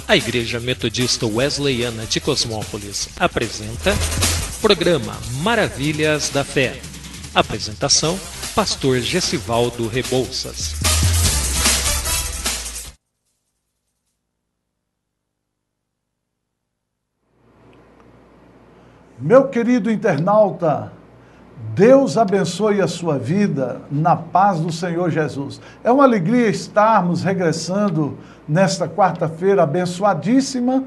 A Igreja Metodista Wesleyana de Cosmópolis apresenta Programa Maravilhas da Fé. Apresentação, Pastor Gessivaldo Rebouças. Meu querido internauta, Deus abençoe a sua vida na paz do Senhor Jesus. É uma alegria estarmos regressando nesta quarta-feira abençoadíssima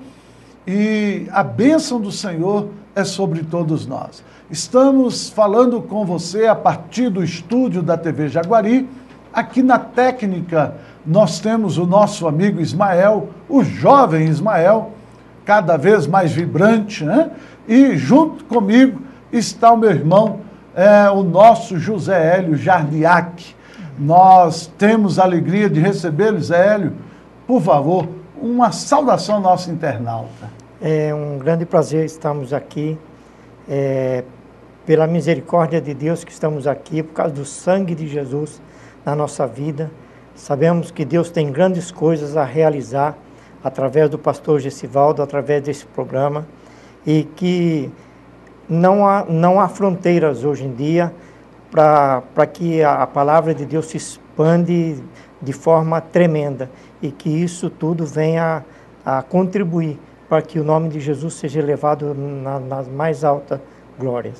e a bênção do Senhor é sobre todos nós. Estamos falando com você a partir do estúdio da TV Jaguari. Aqui na técnica nós temos o nosso amigo Ismael, o jovem Ismael, cada vez mais vibrante, né? E junto comigo está o meu irmão, o nosso José Hélio Jardiac. Nós temos a alegria de recebê-lo, José Hélio. Por favor, uma saudação ao nosso internauta. É um grande prazer estarmos aqui, pela misericórdia de Deus que estamos aqui, por causa do sangue de Jesus na nossa vida. Sabemos que Deus tem grandes coisas a realizar através do pastor Gessivaldo, através desse programa, e que não há fronteiras hoje em dia para que a palavra de Deus se expande de forma tremenda e que isso tudo venha a contribuir para que o nome de Jesus seja elevado nas mais altas glórias.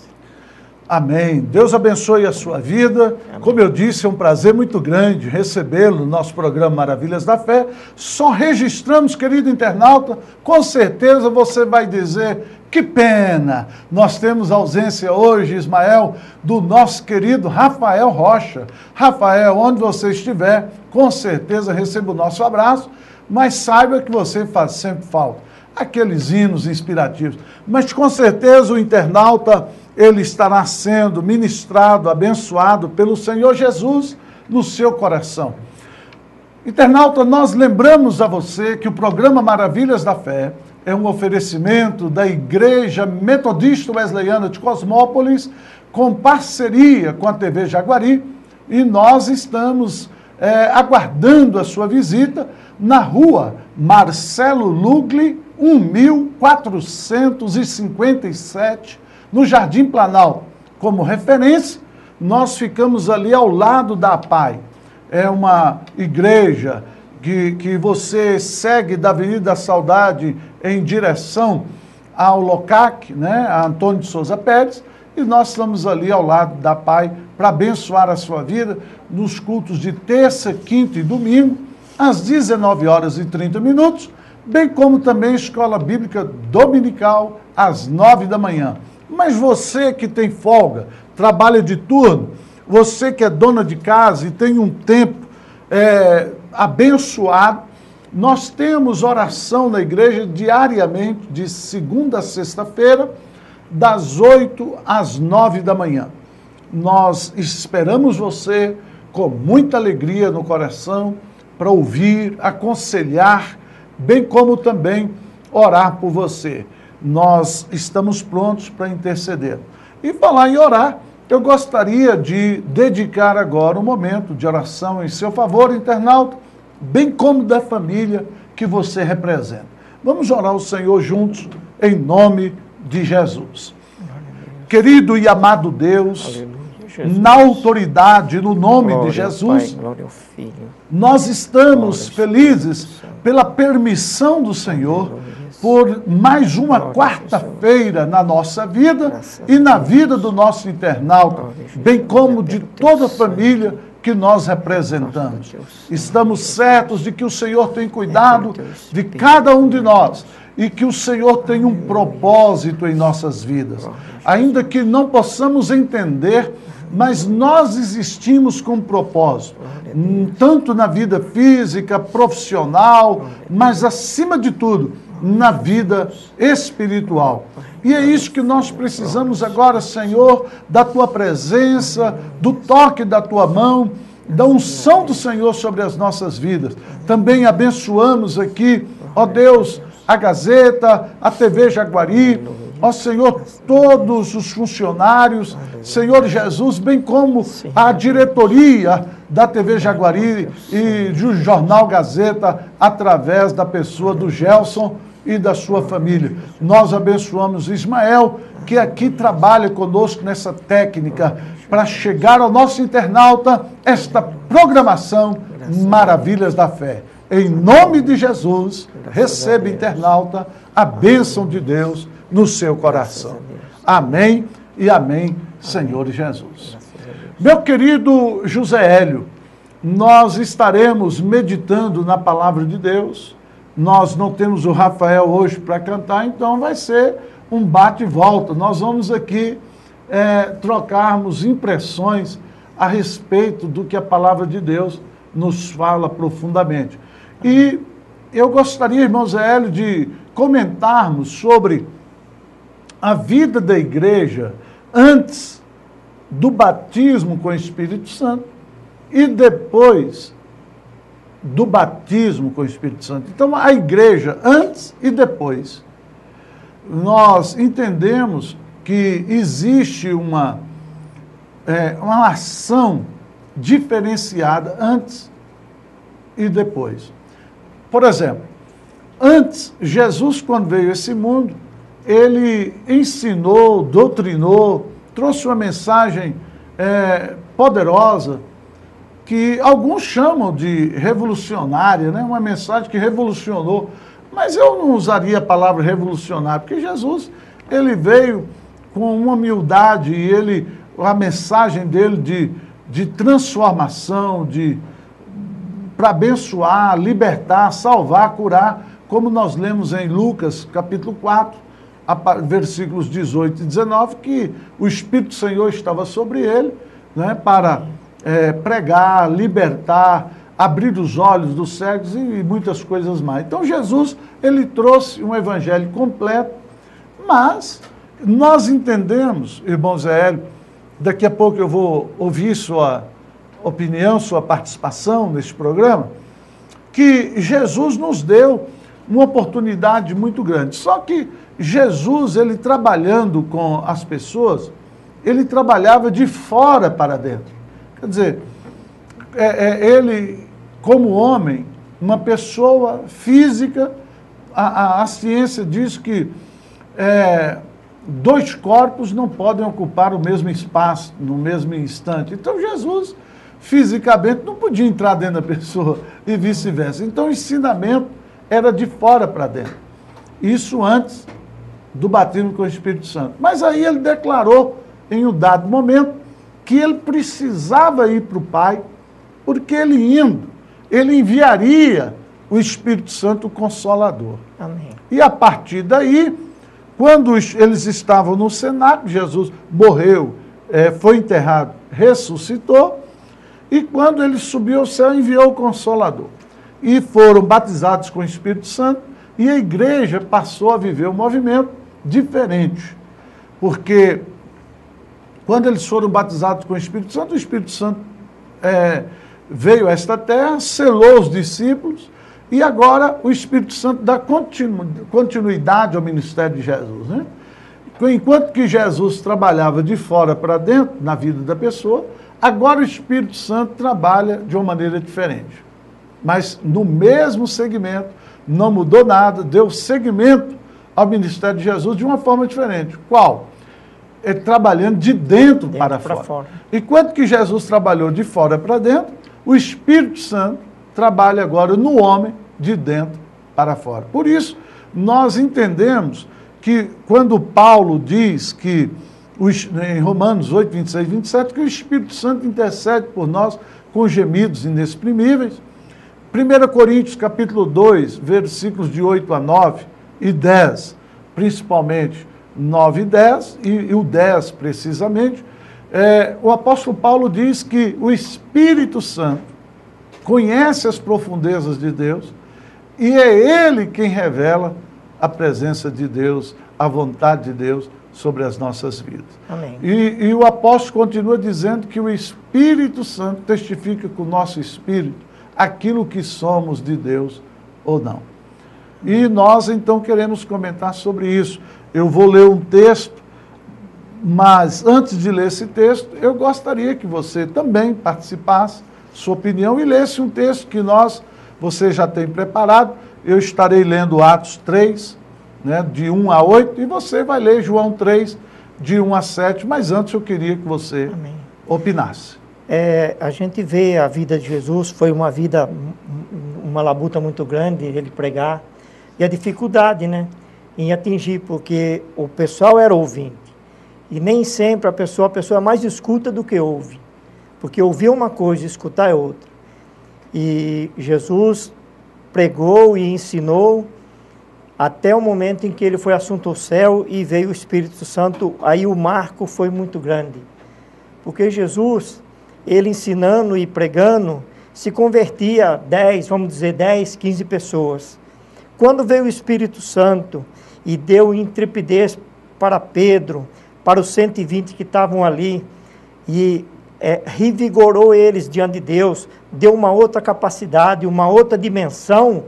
Amém. Deus abençoe a sua vida. Amém. Como eu disse, é um prazer muito grande recebê-lo no nosso programa Maravilhas da Fé. Só registramos, querido internauta, com certeza você vai dizer: que pena, nós temos ausência hoje, Ismael, do nosso querido Rafael Rocha. Rafael, onde você estiver, com certeza receba o nosso abraço, mas saiba que você faz sempre falta. Aqueles hinos inspirativos. Mas com certeza o internauta, ele estará sendo ministrado, abençoado pelo Senhor Jesus no seu coração. Internauta, nós lembramos a você que o programa Maravilhas da Fé é um oferecimento da Igreja Metodista Wesleyana de Cosmópolis, com parceria com a TV Jaguari, e nós estamos aguardando a sua visita na rua Marcelo Lugli, 1457, no Jardim Planalto. Como referência, nós ficamos ali ao lado da APAI. É uma igreja que você segue da Avenida da Saudade em direção ao LOCAC, né, a Antônio de Souza Pérez, e nós estamos ali ao lado da APAI para abençoar a sua vida nos cultos de terça, quinta e domingo, às 19h30, bem como também Escola Bíblica Dominical, às 9 da manhã. Mas você que tem folga, trabalha de turno, você que é dona de casa e tem um tempo abençoado, nós temos oração na igreja diariamente, de segunda a sexta-feira, das 8 às 9 da manhã. Nós esperamos você com muita alegria no coração para ouvir, aconselhar, bem como também orar por você. Nós estamos prontos para interceder. E falar em orar, eu gostaria de dedicar agora um momento de oração em seu favor, internauta, bem como da família que você representa. Vamos orar ao Senhor juntos, em nome de Jesus. Querido e amado Deus, na autoridade, no nome de Jesus, nós estamos felizes pela permissão do Senhor, por mais uma quarta-feira na nossa vida e na vida do nosso internauta, bem como de toda a família que nós representamos. Estamos certos de que o Senhor tem cuidado de cada um de nós e que o Senhor tem um propósito em nossas vidas. Ainda que não possamos entender, mas nós existimos com propósito, tanto na vida física, profissional, mas acima de tudo, na vida espiritual. E é isso que nós precisamos agora, Senhor, da Tua presença, do toque da Tua mão, da unção do Senhor sobre as nossas vidas. Também abençoamos aqui, ó Deus, a Gazeta, a TV Jaguari, ó Senhor, todos os funcionários, Senhor Jesus, bem como a diretoria da TV Jaguari e do Jornal Gazeta, através da pessoa do Gelson e da sua família. Nós abençoamos Ismael, que aqui trabalha conosco nessa técnica, para chegar ao nosso internauta esta programação Maravilhas da Fé. Em nome de Jesus, receba, internauta, a bênção de Deus no seu coração. Amém e amém, Senhor Jesus. Meu querido José Hélio, nós estaremos meditando na palavra de Deus. Nós não temos o Rafael hoje para cantar, então vai ser um bate e volta. Nós vamos aqui trocarmos impressões a respeito do que a palavra de Deus nos fala profundamente. E eu gostaria, irmão Zé Hélio, de comentarmos sobre a vida da igreja antes do batismo com o Espírito Santo e depois do batismo com o Espírito Santo. Então, a igreja antes e depois. Nós entendemos que existe uma ação diferenciada antes e depois. Por exemplo, antes, Jesus, quando veio a esse mundo, ele ensinou, doutrinou, trouxe uma mensagem poderosa, que alguns chamam de revolucionária, né? Uma mensagem que revolucionou. Mas eu não usaria a palavra revolucionário, porque Jesus, ele veio com uma humildade e a mensagem dele de transformação, para abençoar, libertar, salvar, curar, como nós lemos em Lucas, capítulo 4, versículos 18 e 19, que o Espírito do Senhor estava sobre ele, né, para pregar, libertar, abrir os olhos dos cegos e muitas coisas mais. Então Jesus, ele trouxe um evangelho completo, mas nós entendemos, irmão Zé Hélio, daqui a pouco eu vou ouvir sua opinião, sua participação nesse programa, que Jesus nos deu uma oportunidade muito grande. Só que Jesus, ele trabalhando com as pessoas, ele trabalhava de fora para dentro. Quer dizer, ele, como homem, uma pessoa física, a ciência diz que dois corpos não podem ocupar o mesmo espaço no mesmo instante. Então, Jesus, fisicamente, não podia entrar dentro da pessoa e vice-versa. Então, o ensinamento era de fora para dentro. Isso antes do batismo com o Espírito Santo. Mas aí ele declarou, em um dado momento, que ele precisava ir para o Pai, porque ele indo, ele enviaria o Espírito Santo, o Consolador. Amém. E a partir daí, quando eles estavam no cenáculo, Jesus morreu, foi enterrado, ressuscitou, e quando ele subiu ao céu, enviou o Consolador. E foram batizados com o Espírito Santo, e a igreja passou a viver um movimento diferente. Porque quando eles foram batizados com o Espírito Santo veio a esta terra, selou os discípulos, e agora o Espírito Santo dá continuidade ao ministério de Jesus, né? Enquanto que Jesus trabalhava de fora para dentro, na vida da pessoa, agora o Espírito Santo trabalha de uma maneira diferente. Mas no mesmo segmento, não mudou nada, deu seguimento ao ministério de Jesus de uma forma diferente. Qual? Trabalhando de dentro para fora. Enquanto que Jesus trabalhou de fora para dentro, o Espírito Santo trabalha agora no homem de dentro para fora. Por isso, nós entendemos que quando Paulo diz que, em Romanos 8, 26 e 27, que o Espírito Santo intercede por nós com gemidos inexprimíveis. 1 Coríntios capítulo 2, versículos de 8 a 9 e 10, principalmente 9 e 10, e o 10 precisamente, o apóstolo Paulo diz que o Espírito Santo conhece as profundezas de Deus e é Ele quem revela a presença de Deus, a vontade de Deus sobre as nossas vidas. Amém. E o apóstolo continua dizendo que o Espírito Santo testifica com o nosso espírito aquilo que somos de Deus ou não. E nós então queremos comentar sobre isso. Eu vou ler um texto, mas antes de ler esse texto, eu gostaria que você também participasse sua opinião e lesse um texto que você já tem preparado. Eu estarei lendo Atos 3, né, de 1 a 8, e você vai ler João 3, de 1 a 7, mas antes eu queria que você opinasse. A gente vê a vida de Jesus, foi uma vida, uma labuta muito grande, ele pregar, e a dificuldade, né, em atingir, porque o pessoal era ouvinte, e nem sempre a pessoa mais escuta do que ouve, porque ouvir uma coisa e escutar é outra. E Jesus pregou e ensinou até o momento em que ele foi assunto ao céu e veio o Espírito Santo. Aí o marco foi muito grande, porque Jesus, ele ensinando e pregando, se convertia 10, 15 pessoas. Quando veio o Espírito Santo e deu intrepidez para Pedro, para os 120 que estavam ali, e revigorou eles diante de Deus, deu uma outra capacidade, uma outra dimensão,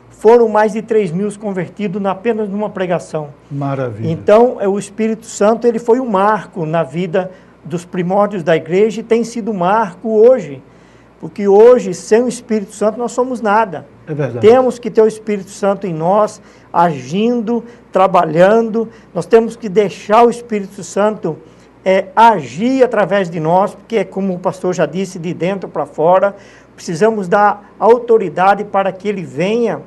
foram mais de 3.000 convertidos apenas numa pregação. Maravilha. Então, o Espírito Santo, ele foi um marco na vida dos primórdios da igreja e tem sido marco hoje, porque hoje, sem o Espírito Santo, nós somos nada. É verdade. Temos que ter o Espírito Santo em nós, agindo, trabalhando, nós temos que deixar o Espírito Santo agir através de nós, porque, como o pastor já disse, de dentro para fora, precisamos dar autoridade para que ele venha,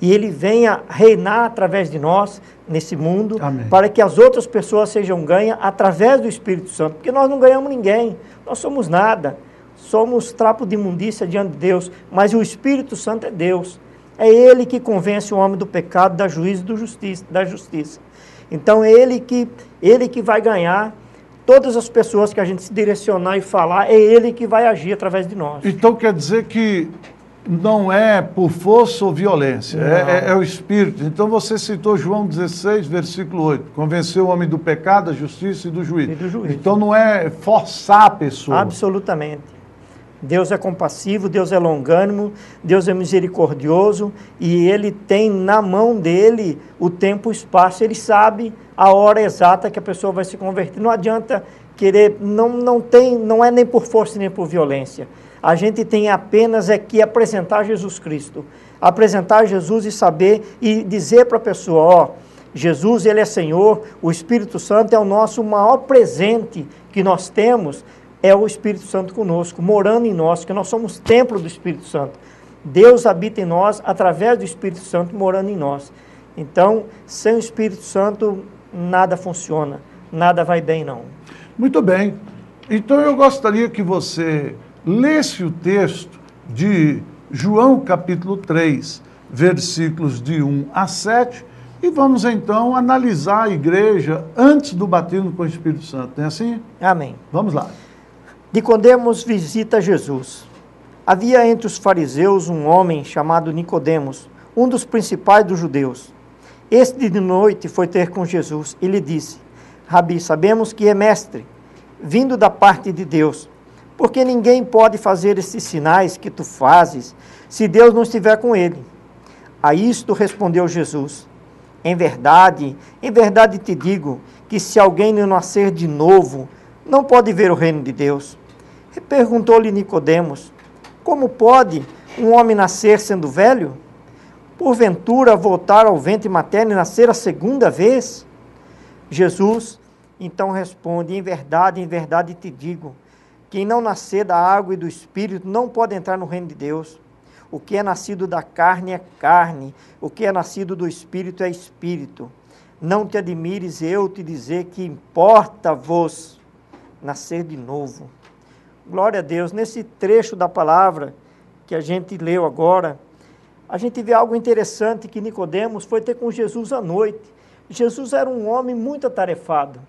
e ele venha reinar através de nós, nesse mundo, Amém. Para que as outras pessoas sejam ganhas através do Espírito Santo, porque nós não ganhamos ninguém, nós somos nada, somos trapo de imundícia diante de Deus, mas o Espírito Santo é Deus, é Ele que convence o homem do pecado, da juízo e da justiça. Então, Ele que vai ganhar. Todas as pessoas que a gente se direcionar e falar, é Ele que vai agir através de nós. Então quer dizer que não é por força ou violência, é o Espírito. Então você citou João 16, versículo 8, convenceu o homem do pecado, da justiça e do juízo. Então não é forçar a pessoa. Absolutamente. Deus é compassivo, Deus é longânimo, Deus é misericordioso, e Ele tem na mão dele o tempo e o espaço. Ele sabe a hora exata que a pessoa vai se converter. Não adianta querer, não é nem por força nem por violência. A gente tem apenas que apresentar Jesus Cristo. Apresentar Jesus e saber e dizer para a pessoa, Jesus, Ele é Senhor, o Espírito Santo é o nosso maior presente que nós temos, é o Espírito Santo conosco, morando em nós, que nós somos templo do Espírito Santo. Deus habita em nós através do Espírito Santo morando em nós. Então, sem o Espírito Santo, nada funciona, nada vai bem, não. Muito bem. Então eu gostaria que você lesse o texto de João capítulo 3, versículos de 1 a 7, e vamos então analisar a igreja antes do batismo com o Espírito Santo. Não é assim? Amém. Vamos lá. Nicodemos visita Jesus. Havia entre os fariseus um homem chamado Nicodemos, um dos principais dos judeus. Este de noite foi ter com Jesus e lhe disse, Rabi, sabemos que é mestre, vindo da parte de Deus, porque ninguém pode fazer esses sinais que tu fazes, se Deus não estiver com ele. A isto respondeu Jesus, em verdade te digo, que se alguém não nascer de novo, não pode ver o reino de Deus. Perguntou-lhe Nicodemos, como pode um homem nascer sendo velho? Porventura voltar ao ventre materno e nascer a segunda vez? Jesus então responde, em verdade te digo, quem não nascer da água e do Espírito não pode entrar no reino de Deus. O que é nascido da carne é carne, o que é nascido do Espírito é Espírito. Não te admires eu te dizer que importa-vos nascer de novo. Glória a Deus. Nesse trecho da palavra que a gente leu agora, a gente vê algo interessante, que Nicodemos foi ter com Jesus à noite. Jesus era um homem muito atarefado.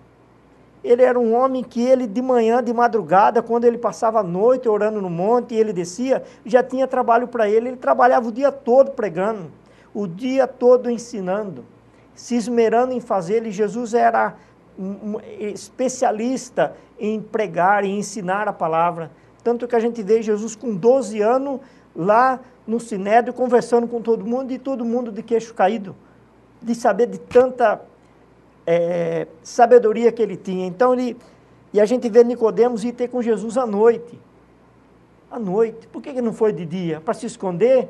Ele era um homem que ele de manhã, de madrugada, quando ele passava a noite orando no monte e ele descia, já tinha trabalho para ele. Ele trabalhava o dia todo pregando, o dia todo ensinando, se esmerando em fazer. E Jesus era um especialista em pregar e ensinar a palavra. Tanto que a gente vê Jesus com 12 anos lá no Sinédrio conversando com todo mundo, e todo mundo de queixo caído, de saber de tanta sabedoria que ele tinha. Então, e a gente vê Nicodemos ir ter com Jesus à noite. À noite. Por que não foi de dia? Para se esconder?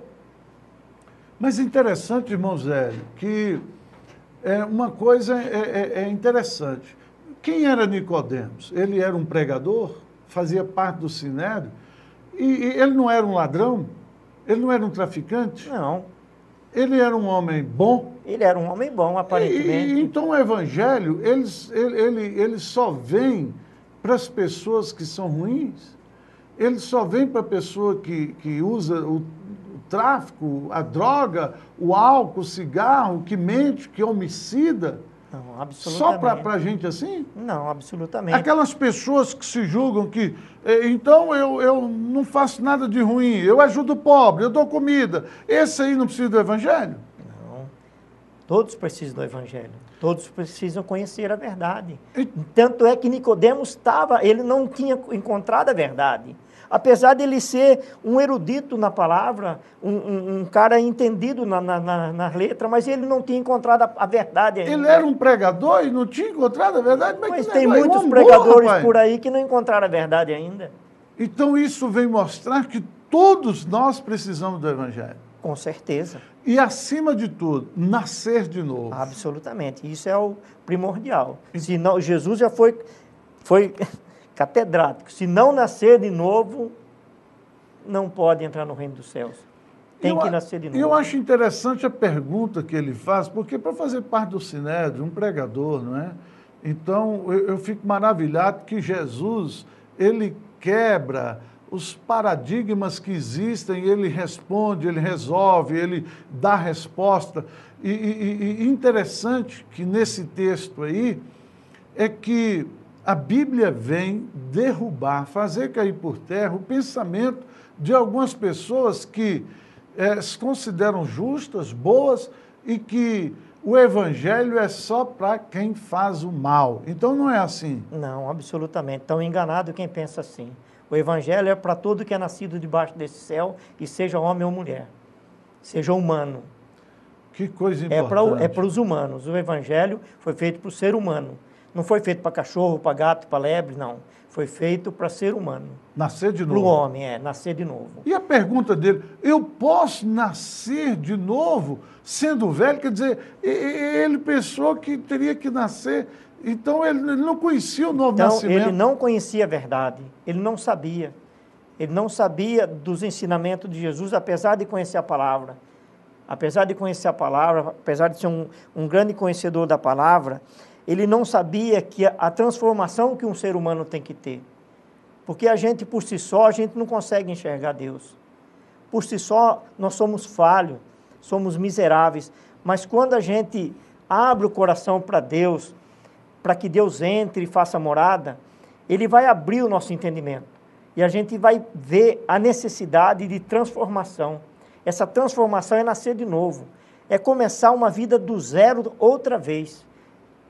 Mas interessante, irmão Zé, que uma coisa é interessante. Quem era Nicodemos? Ele era um pregador, fazia parte do Sinédrio, e ele não era um ladrão, ele não era um traficante, Não. ele era um homem bom. Ele era um homem bom, aparentemente. Então o Evangelho, ele só vem para as pessoas que são ruins, ele só vem para a pessoa que usa o tráfico, a droga, o álcool, o cigarro, que mente, que é homicida. Não, absolutamente. Só para gente assim? Não, absolutamente. Aquelas pessoas que se julgam que, então eu não faço nada de ruim, eu ajudo o pobre, eu dou comida. Esse aí não precisa do Evangelho? Não. Todos precisam do Evangelho. Todos precisam conhecer a verdade. E- Tanto é que Nicodemos ele não tinha encontrado a verdade. Apesar de ele ser um erudito na palavra, um cara entendido na letra, mas ele não tinha encontrado a verdade ainda. Ele era um pregador e não tinha encontrado a verdade? Mas que tem negócio, muitos um pregadores rapaz. por aí que não encontraram a verdade ainda. Então isso vem mostrar que todos nós precisamos do Evangelho. Com certeza. E acima de tudo, nascer de novo. Absolutamente. Isso é o primordial. Senão, Jesus já foi catedrático. Se não nascer de novo, não pode entrar no reino dos céus. Tem que nascer de novo. Eu acho interessante a pergunta que ele faz, porque para fazer parte do Sinédrio, um pregador, não é? Então, eu fico maravilhado que Jesus, ele quebra os paradigmas que existem, ele responde, ele resolve, ele dá resposta. E interessante que nesse texto aí, é que a Bíblia vem derrubar, fazer cair por terra o pensamento de algumas pessoas que se consideram justas, boas, e que o Evangelho é só para quem faz o mal. Então não é assim. Não, absolutamente. Estão enganados quem pensa assim. O Evangelho é para todo que é nascido debaixo desse céu, e seja homem ou mulher, seja humano. Que coisa importante. É para os humanos. O Evangelho foi feito para o ser humano. Não foi feito para cachorro, para gato, para lebre, não. Foi feito para ser humano. Nascer de Para novo. o homem, nascer de novo. E a pergunta dele, eu posso nascer de novo sendo velho? Quer dizer, ele pensou que teria que nascer, então ele não conhecia o novo nascimento. Ele não conhecia a verdade, ele não sabia. Ele não sabia dos ensinamentos de Jesus, apesar de conhecer a palavra. Apesar de conhecer a palavra, apesar de ser um grande conhecedor da palavra, ele não sabia que a transformação que um ser humano tem que ter. Porque a gente, por si só, a gente não consegue enxergar Deus. Por si só, nós somos falhos, somos miseráveis. Mas quando a gente abre o coração para Deus, para que Deus entre e faça morada, Ele vai abrir o nosso entendimento. E a gente vai ver a necessidade de transformação. Essa transformação é nascer de novo. É começar uma vida do zero outra vez.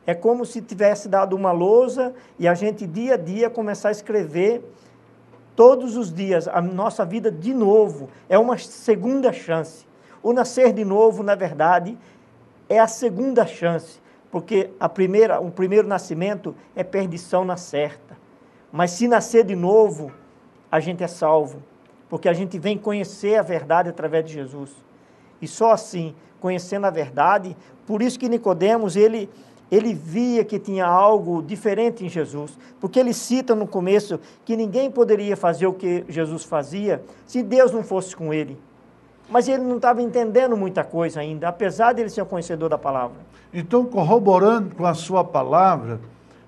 É como se tivesse dado uma lousa e a gente, dia a dia, começar a escrever todos os dias a nossa vida de novo. É uma segunda chance. O nascer de novo, na verdade, é a segunda chance, porque o primeiro nascimento é perdição na certa. Mas se nascer de novo, a gente é salvo, porque a gente vem conhecer a verdade através de Jesus. E só assim, conhecendo a verdade, por isso que Nicodemos, ele via que tinha algo diferente em Jesus, porque ele cita no começo que ninguém poderia fazer o que Jesus fazia se Deus não fosse com ele. Mas ele não estava entendendo muita coisa ainda, apesar de ele ser um conhecedor da palavra. Então, corroborando com a sua palavra,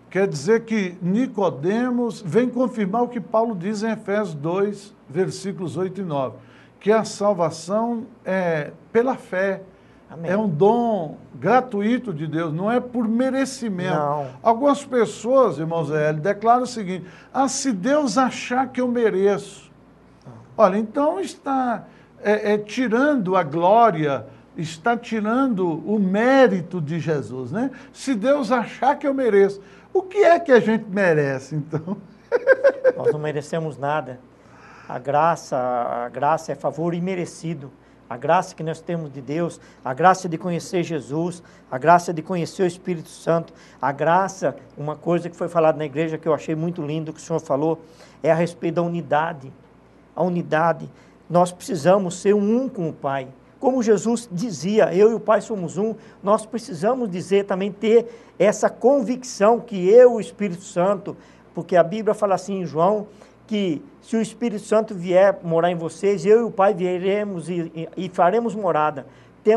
quer dizer que Nicodemos vem confirmar o que Paulo diz em Efésios 2, versículos 8 e 9, que a salvação é pela fé. Amém. É um dom gratuito de Deus, não é por merecimento. Não. Algumas pessoas, irmãos, declaram o seguinte: se Deus achar que eu mereço, olha, então está tirando a glória, está tirando o mérito de Jesus, né? Se Deus achar que eu mereço, o que é que a gente merece, então? Nós não merecemos nada. A graça é favor imerecido. A graça que nós temos de Deus, a graça de conhecer Jesus, a graça de conhecer o Espírito Santo, a graça, uma coisa que foi falada na igreja que eu achei muito lindo, que o senhor falou, é a respeito da unidade. a unidade. Nós precisamos ser um com o Pai. Como Jesus dizia, eu e o Pai somos um, nós precisamos dizer também, ter essa convicção que eu e o Espírito Santo, porque a Bíblia fala assim em João, que se o Espírito Santo vier morar em vocês, eu e o Pai viremos e faremos morada.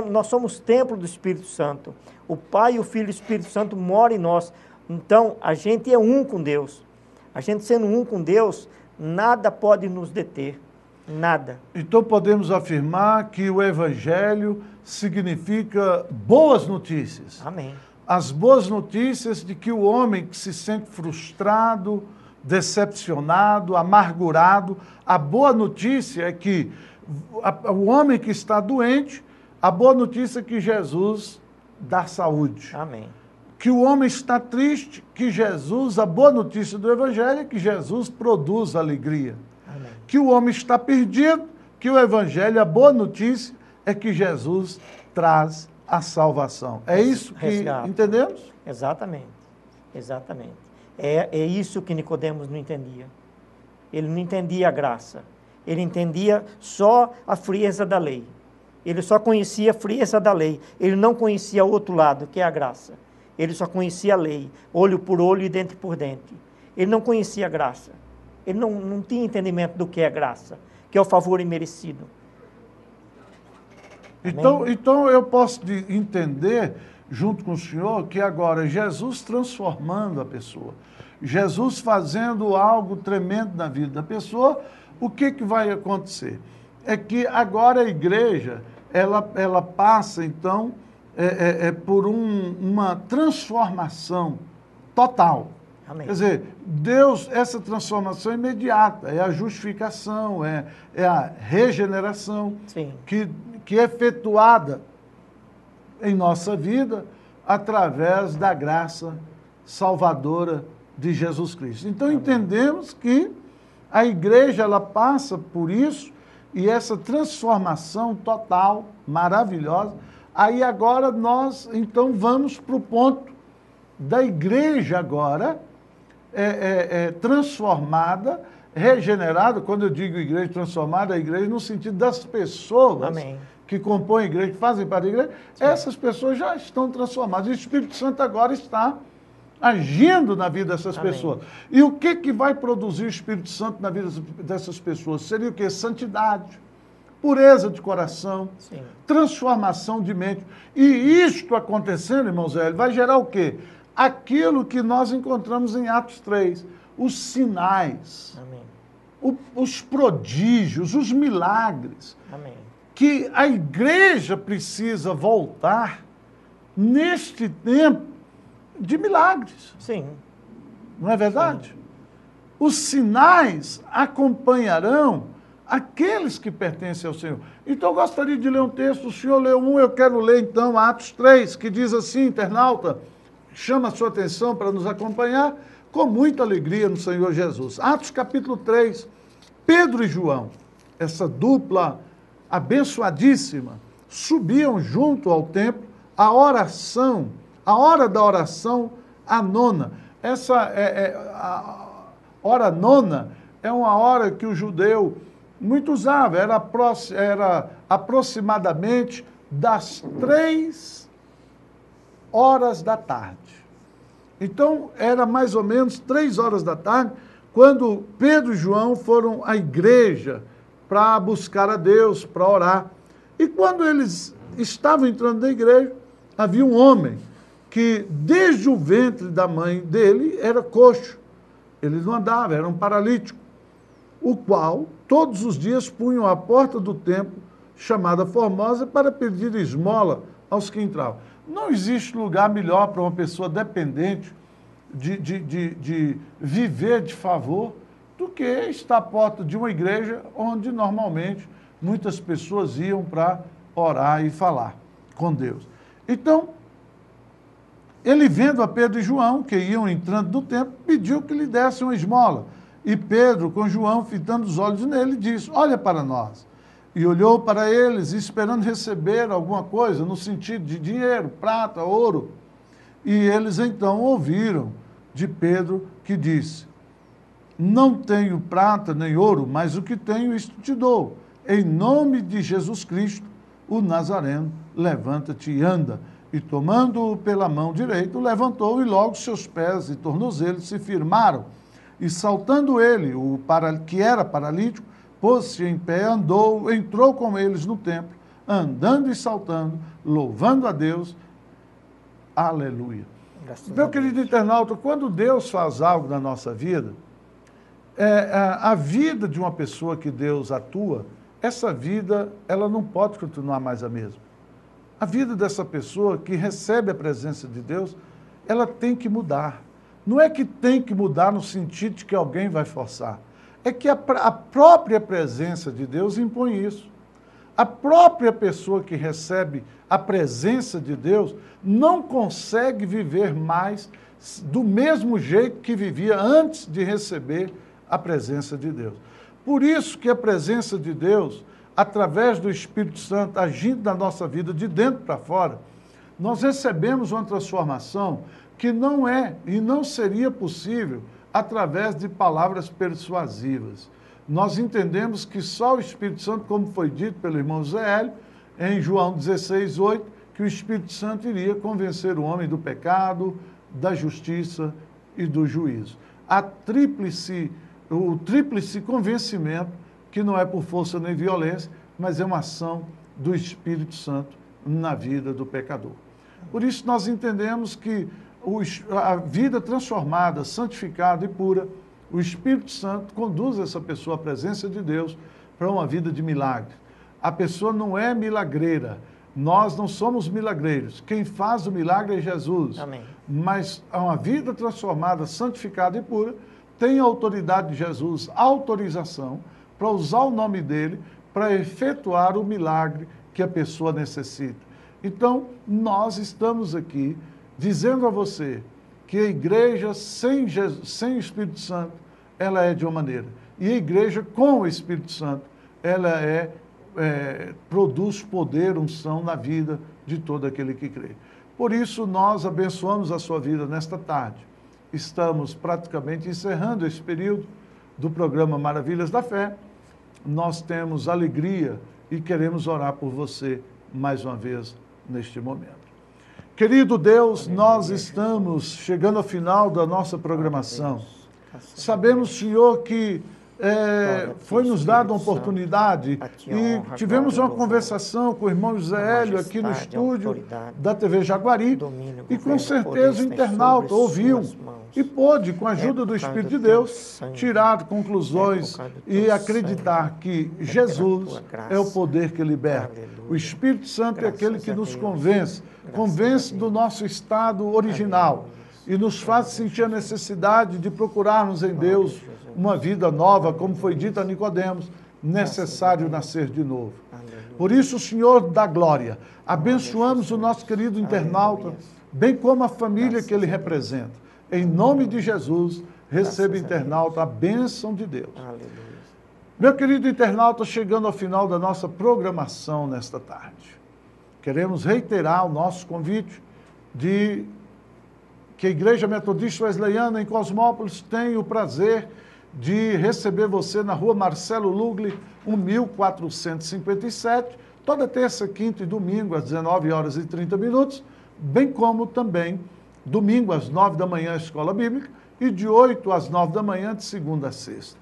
Nós somos templo do Espírito Santo. O Pai, o Filho e o Espírito Santo moram em nós. Então, a gente é um com Deus. A gente sendo um com Deus, nada pode nos deter. Nada. Então podemos afirmar que o Evangelho significa boas notícias. Amém. As boas notícias de que o homem que se sente frustrado, decepcionado, amargurado, a boa notícia é que o homem que está doente, a boa notícia é que Jesus dá saúde. Amém. Que o homem está triste, que Jesus, a boa notícia do Evangelho é que Jesus produz alegria. Amém. Que o homem está perdido, que o Evangelho, a boa notícia é que Jesus traz a salvação. É isso que Resgata. entendemos? Exatamente. Exatamente. É isso que Nicodemos não entendia. Ele não entendia a graça. Ele entendia só a frieza da lei. Ele só conhecia a frieza da lei. Ele não conhecia o outro lado, que é a graça. Ele só conhecia a lei, olho por olho e dente por dente. Ele não conhecia a graça. Ele não tinha entendimento do que é graça, que é o favor imerecido. Então eu posso entender, junto com o senhor, que agora Jesus transformando a pessoa, Jesus fazendo algo tremendo na vida da pessoa, o que vai acontecer? É que agora a igreja, ela passa, então, por uma transformação total. Amém. Quer dizer, Deus, essa transformação é imediata, é a justificação, é a regeneração Sim. que é efetuada em nossa vida através da graça salvadora de Jesus Cristo. Então, entendemos que a igreja, ela passa por isso, e essa transformação total, maravilhosa. Aí agora nós, então, vamos para o ponto da igreja agora, transformada, regenerada. Quando eu digo igreja transformada, a igreja no sentido das pessoas Amém. que compõem a igreja, que fazem parte da igreja, essas pessoas já estão transformadas. E o Espírito Santo agora está agindo na vida dessas Amém. pessoas. E o que vai produzir o Espírito Santo na vida dessas pessoas? Seria o quê? Santidade, pureza de coração, Sim. transformação de mente. E isto acontecendo, irmãos, vai gerar o quê? Aquilo que nós encontramos em Atos 3, os sinais, Amém. os prodígios, os milagres, Amém. que a igreja precisa voltar neste tempo de milagres. Sim. Não é verdade? Os sinais acompanharão aqueles que pertencem ao Senhor. Então eu gostaria de ler um texto, o senhor leu um, eu quero ler então Atos 3, que diz assim, internauta, chama a sua atenção para nos acompanhar com muita alegria no Senhor Jesus. Atos capítulo 3, Pedro e João, essa dupla abençoadíssima, subiam junto ao templo, a hora da oração, a nona. A hora nona é uma hora que o judeu muito usava, era aproximadamente das 3 horas da tarde. Então, era mais ou menos 3 horas da tarde, quando Pedro e João foram à igreja para buscar a Deus, para orar. E quando eles estavam entrando na igreja, havia um homem que, desde o ventre da mãe dele, era coxo. Ele não andava, era um paralítico, o qual todos os dias punham à porta do templo, chamada Formosa, para pedir esmola aos que entravam. Não existe lugar melhor para uma pessoa dependente de viver de favor do que estar à porta de uma igreja onde normalmente muitas pessoas iam para orar e falar com Deus. Então, ele vendo a Pedro e João, que iam entrando do templo, pediu que lhe dessem uma esmola. E Pedro, com João, fitando os olhos nele, disse, olha para nós. E olhou para eles, esperando receber alguma coisa, no sentido de dinheiro, prata, ouro. E eles então ouviram de Pedro que disse, Não tenho prata nem ouro, mas o que tenho, isto te dou. Em nome de Jesus Cristo, o Nazareno, levanta-te e anda. E tomando-o pela mão direita, o levantou, e logo seus pés e tornozelos se firmaram. E saltando ele, que era paralítico, pôs-se em pé, andou, entrou com eles no templo, andando e saltando, louvando a Deus. Aleluia. Meu querido internauta, quando Deus faz algo na nossa vida, a vida de uma pessoa que Deus atua, essa vida, ela não pode continuar mais a mesma. A vida dessa pessoa que recebe a presença de Deus, ela tem que mudar. Não é que tem que mudar no sentido de que alguém vai forçar. É que a própria presença de Deus impõe isso. A própria pessoa que recebe a presença de Deus não consegue viver mais do mesmo jeito que vivia antes de receber a presença de Deus. Por isso que a presença de Deus, através do Espírito Santo, agindo na nossa vida de dentro para fora, nós recebemos uma transformação que não é e não seria possível através de palavras persuasivas. Nós entendemos que só o Espírito Santo, como foi dito pelo irmão José Hélio, em João 16:8, que o Espírito Santo iria convencer o homem do pecado, da justiça e do juízo. O tríplice convencimento, que não é por força nem violência, mas é uma ação do Espírito Santo na vida do pecador. Por isso nós entendemos que a vida transformada, santificada e pura, o Espírito Santo conduz essa pessoa à presença de Deus para uma vida de milagre. A pessoa não é milagreira, nós não somos milagreiros. Quem faz o milagre é Jesus. Amém. Mas uma vida transformada, santificada e pura, tem a autoridade de Jesus, autorização para usar o nome dele para efetuar o milagre que a pessoa necessita. Então, nós estamos aqui dizendo a você que a igreja sem o Espírito Santo, ela é de uma maneira. E a igreja com o Espírito Santo, ela produz poder, unção na vida de todo aquele que crê. Por isso, nós abençoamos a sua vida nesta tarde. Estamos praticamente encerrando esse período do programa Maravilhas da Fé. Nós temos alegria e queremos orar por você mais uma vez neste momento. Querido Deus, nós estamos chegando ao final da nossa programação. Sabemos, Senhor, que foi nos dada uma oportunidade e tivemos uma conversação com o irmão José Hélio aqui no estúdio da TV Jaguari e com certeza o internauta ouviu e pôde, com a ajuda do Espírito de Deus, tirar conclusões e acreditar que Jesus é o poder que liberta. O Espírito Santo é aquele que nos convence do nosso estado original e nos faz sentir a necessidade de procurarmos em Deus uma vida nova, como foi dito a Nicodemos, necessário nascer de novo. Por isso, o Senhor dá glória. Abençoamos o nosso querido internauta, bem como a família que ele representa. Em nome de Jesus, receba, internauta, a bênção de Deus. Meu querido internauta, chegando ao final da nossa programação nesta tarde, queremos reiterar o nosso convite de que a Igreja Metodista Wesleyana em Cosmópolis tem o prazer de receber você na rua Marcelo Lugli, 1457, toda terça, quinta e domingo, às 19h30, bem como também domingo às 9 da manhã, Escola Bíblica, e de 8 às 9 da manhã, de segunda a sexta.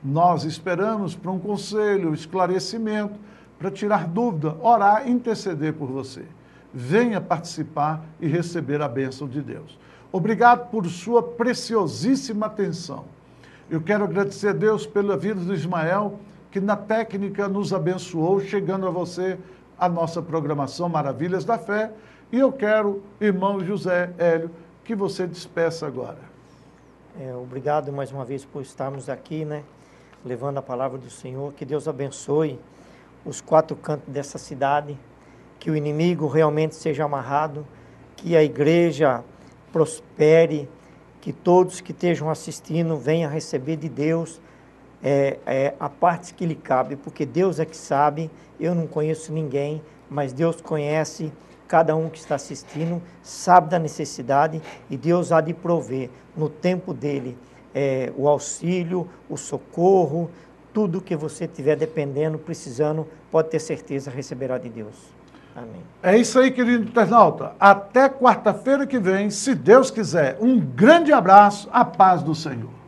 Nós esperamos para um conselho, esclarecimento, para tirar dúvida, orar, interceder por você. Venha participar e receber a bênção de Deus. Obrigado por sua preciosíssima atenção. Eu quero agradecer a Deus pela vida do Ismael, que na técnica nos abençoou, chegando a você a nossa programação Maravilhas da Fé. E eu quero, irmão José Hélio, que você despeça agora. Obrigado mais uma vez por estarmos aqui, levando a palavra do Senhor. Que Deus abençoe os quatro cantos dessa cidade, que o inimigo realmente seja amarrado, que a igreja prospere, que todos que estejam assistindo venham receber de Deus a parte que lhe cabe, porque Deus é que sabe, eu não conheço ninguém, mas Deus conhece cada um que está assistindo, sabe da necessidade e Deus há de prover no tempo dele o auxílio, o socorro, tudo que você estiver dependendo, precisando, pode ter certeza, receberá de Deus. Amém. É isso aí, querido internauta. Até quarta-feira que vem, se Deus quiser. Um grande abraço, a paz do Senhor.